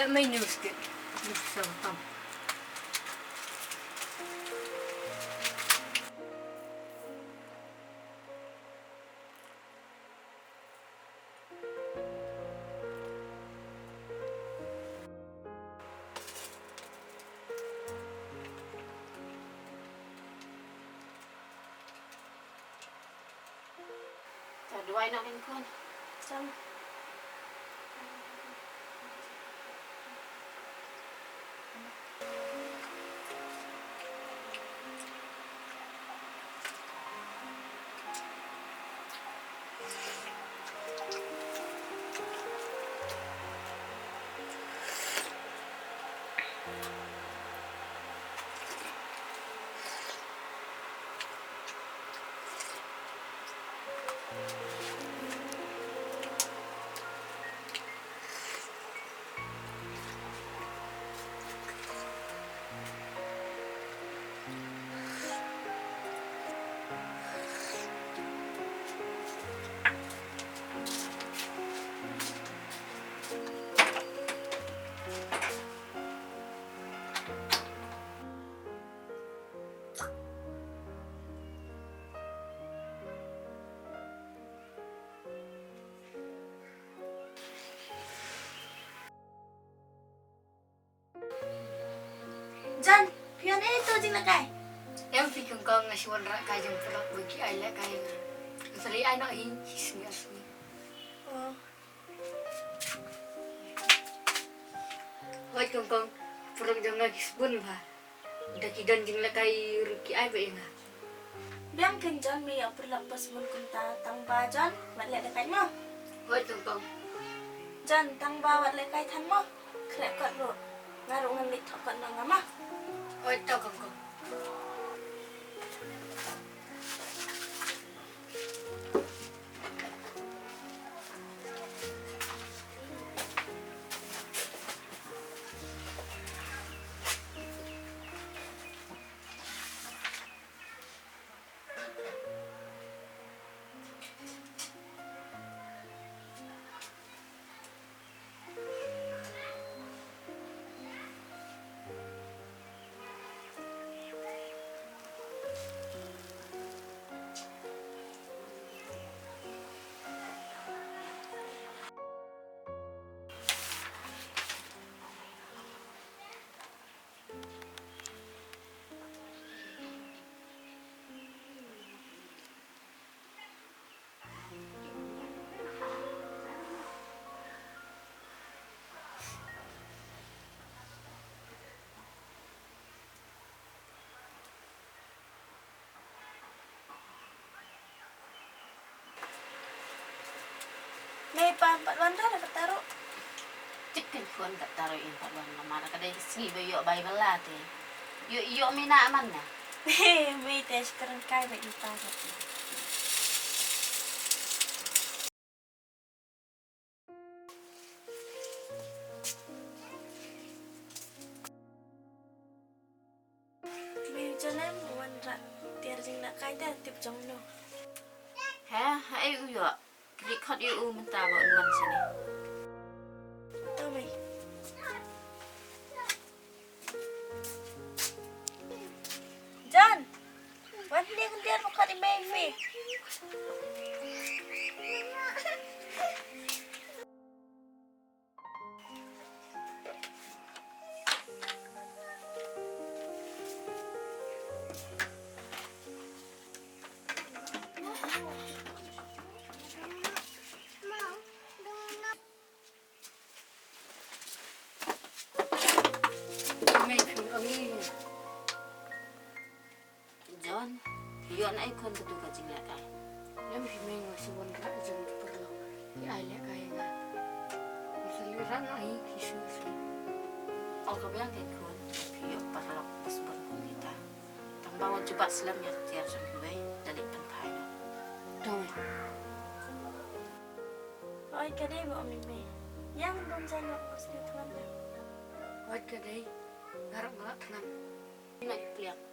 may news kit. News tam. Duway na rin ko. Sama. Jan, pion itu jing lakai. Em pikir kau ngasiwan rak kajang pelak bagi ayah kaya. Sali anak ini hismi. Oh, Wait kong purang jangan kisbun ba. Dah kidan jing lakai ruki ay ba inga. biang kenjan mi apa lepas mun kunta tang ba Jan, wat le lakai mo. Wait kong Jan tang ba wat lakai tan mo. Krek kot ro. Ngaru ngan lit thok kot nang ama. wait tau kong. May pa patwan ta la taruh. Chicken kuan kat taruh in paluan lamar kadai si bayo bay balate. Yo mina aman na. May tes karan kai ba ita. May jalan wan ra tiar jing lakai dah tip jong no. Ha, ai uyo. Record you menta ba unwan sini. Tahu may. Jan, wan dia mo ka ni Mayfi. May kami. John, yo na ikon betul ka jing lakai. Em may ngasiwan rak jang pelak bagi ayah kaya nga. Sali rak ay hismi. O kabilang kay kun. Yo parlok pasbon ko kita. Tambawa jubat selam ya tiar jang kuwe dalik pan kayo. Tau. Oi kadai mo mi May. Yang bom Jan waktu sini tuan. Wait kadai. Garap galak tanam. Ina ipliak.